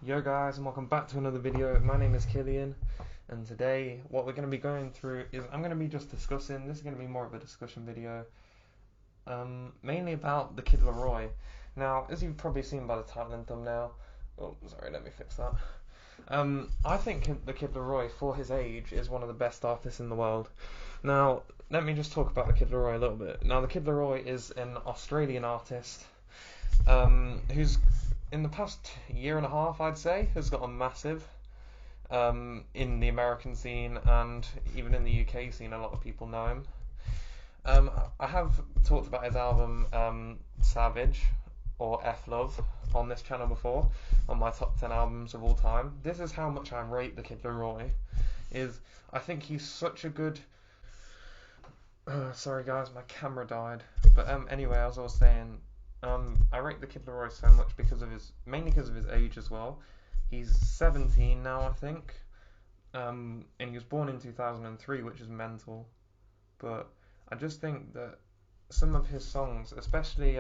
Yo guys, and welcome back to another video. My name is Killian, and today what we're going to be going through is I'm going to be just discussing, this is going to be more of a discussion video, mainly about the Kid Laroi. Now, as you've probably seen by the title and thumbnail, oh sorry, let me fix that. I think the Kid Laroi, for his age, is one of the best artists in the world. Now, let me just talk about the Kid Laroi a little bit. Now, the Kid Laroi is an Australian artist, who's in the past year and a half, I'd say, has got a massive in the American scene and even in the UK scene. A lot of people know him. I have talked about his album Savage or F Love on this channel before, on my top 10 albums of all time. This is how much I rate the Kid Laroi. I think he's such a good. Sorry guys, my camera died. But anyway, as I was saying, I rate the Kid Laroi so much mainly because of his age as well. He's 17 now, I think, and he was born in 2003, which is mental. But I just think that some of his songs, especially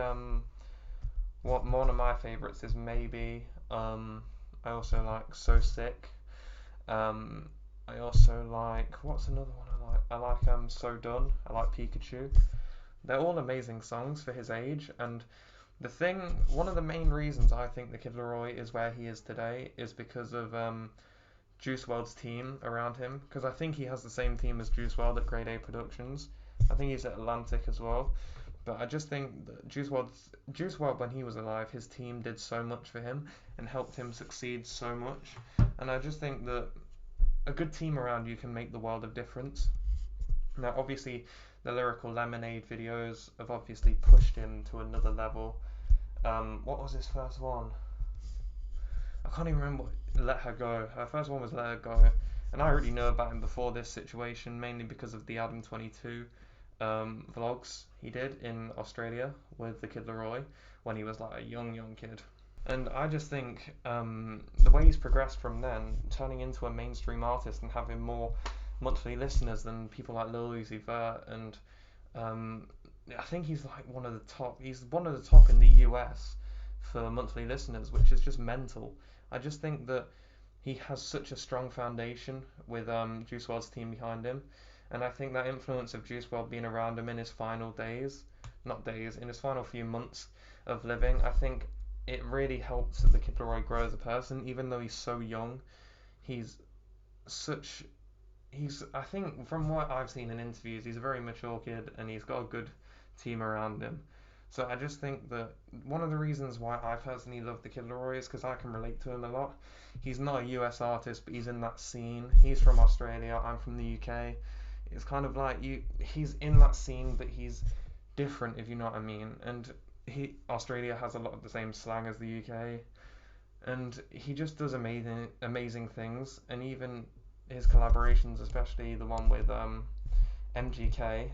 one of my favorites is maybe I also like So Sick. I also like, what's another one I like? I like So Done. I like Pikachu. They're all amazing songs for his age, and one of the main reasons I think the Kid Laroi is where he is today is because of Juice WRLD's team around him. Because I think he has the same team as Juice WRLD at Grade A Productions. I think he's at Atlantic as well. But I just think that Juice WRLD, when he was alive, his team did so much for him and helped him succeed so much. And I just think that a good team around you can make the world of difference. Now, obviously, the Lyrical Lemonade videos have obviously pushed him to another level. What was his first one? I can't even remember. Let Her Go. Her first one was Let Her Go. And I already know about him before this situation, mainly because of the Adam 22 vlogs he did in Australia with the Kid Laroi when he was like a young kid. And I just think the way he's progressed from then, turning into a mainstream artist and having more monthly listeners than people like Lil Uzi Vert, and I think he's like one of the top. He's one of the top in the US for monthly listeners, which is just mental. I just think that he has such a strong foundation with Juice WRLD's team behind him, and I think that influence of Juice WRLD being around him in his final days, not days, in his final few months of living, I think it really helped the Kid Laroi grow as a person. Even though he's so young, he's such I think from what I've seen in interviews, he's a very mature kid and he's got a good team around him. So I just think that one of the reasons why I personally love the Kid Laroi is because I can relate to him a lot. He's not a US artist, but he's in that scene. He's from Australia, I'm from the UK. It's kind of like he's in that scene, but he's different, if you know what I mean. And Australia has a lot of the same slang as the UK, and he just does amazing things. And even his collaborations, especially the one with MGK,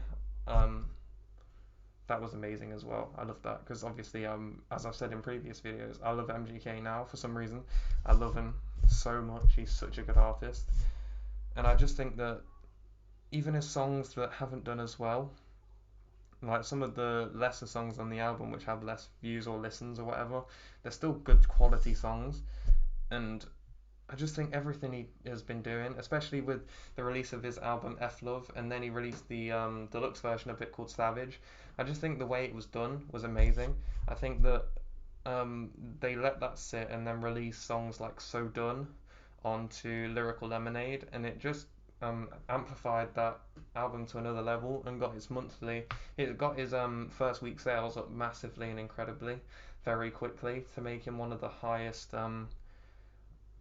that was amazing as well. I love that because obviously, as I've said in previous videos, I love MGK now for some reason. I love him so much. He's such a good artist, and I just think that even his songs that haven't done as well, like some of the lesser songs on the album which have less views or listens or whatever, they're still good quality songs. And I just think everything he has been doing, especially with the release of his album F Love, and then he released the deluxe version of it called Savage. I just think the way it was done was amazing. I think that they let that sit and then release songs like So Done onto Lyrical Lemonade, and it just amplified that album to another level and it got his first week sales up massively and incredibly very quickly to make him one of the highest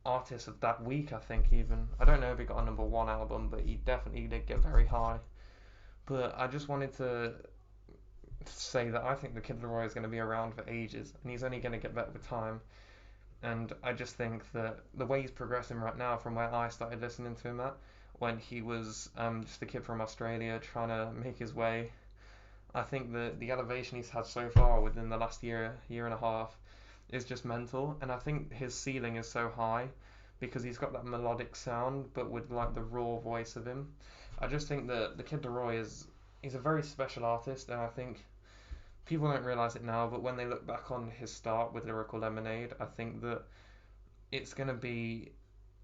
artists of that week. I think, even I don't know if he got a number one album, but he definitely did get very high. But I just wanted to say that I think the Kid Laroi is going to be around for ages, and he's only going to get better with time. And I just think that the way he's progressing right now, from where I started listening to him at, when he was just a kid from Australia trying to make his way, I think that the elevation he's had so far within the last year and a half is just mental. And I think his ceiling is so high because he's got that melodic sound, but with like the raw voice of him. I just think that the Kid Laroi he's a very special artist, and I think people don't realize it now, but when they look back on his start with Lyrical Lemonade, I think that it's gonna be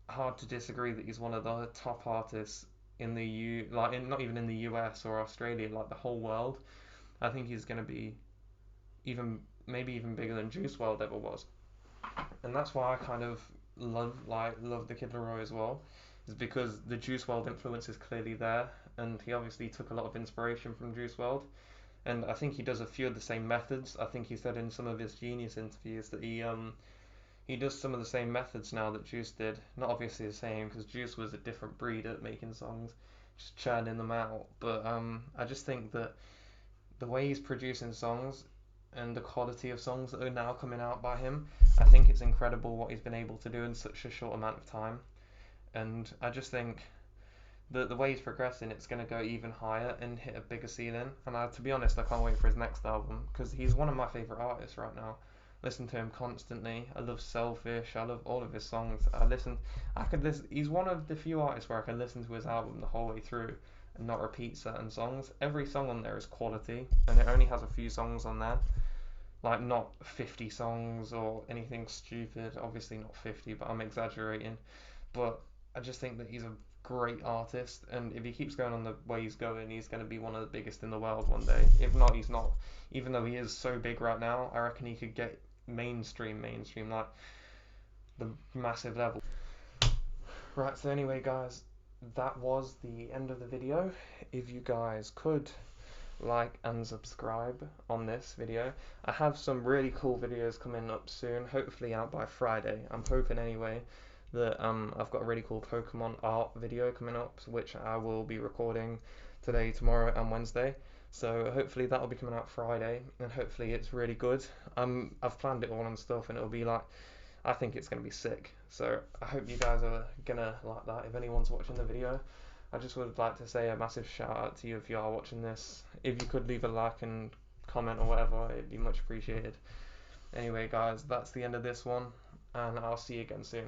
hard to disagree that he's one of the top artists in the not even in the US or Australia, like the whole world. I think he's gonna be even maybe even bigger than Juice WRLD ever was, and that's why I kind of love the Kid Laroi as well, is because the Juice WRLD influence is clearly there, and he obviously took a lot of inspiration from Juice WRLD, and I think he does a few of the same methods. I think he said in some of his Genius interviews that he does some of the same methods now that Juice did. Not obviously the same, because Juice was a different breed at making songs, just churning them out. But I just think that the way he's producing songs and the quality of songs that are now coming out by him, I think it's incredible what he's been able to do in such a short amount of time. And I just think that the way he's progressing, it's going to go even higher and hit a bigger ceiling. And to be honest, I can't wait for his next album because he's one of my favorite artists right now. Listen to him constantly. I love Selfish. I love all of his songs. I could listen. He's one of the few artists where I can listen to his album the whole way through and not repeat certain songs. Every song on there is quality, and it only has a few songs on there. Like not 50 songs or anything stupid. Obviously not 50, but I'm exaggerating. But I just think that he's a great artist, and if he keeps going on the way he's going, he's going to be one of the biggest in the world one day. If not, he's not. Even though he is so big right now, I reckon he could get mainstream, like the massive level. Right, so anyway, guys, that was the end of the video. If you guys could like and subscribe on this video. I have some really cool videos coming up soon, hopefully out by Friday. I'm hoping anyway that I've got a really cool Pokemon art video coming up, which I will be recording today, tomorrow, and Wednesday. So hopefully that'll be coming out Friday, and hopefully it's really good. I've planned it all and stuff, and it'll be like, I think it's gonna be sick. So I hope you guys are gonna like that. If anyone's watching the video, I just would like to say a massive shout out to you if you are watching this. If you could leave a like and comment or whatever, it'd be much appreciated. Anyway, guys, that's the end of this one, and I'll see you again soon.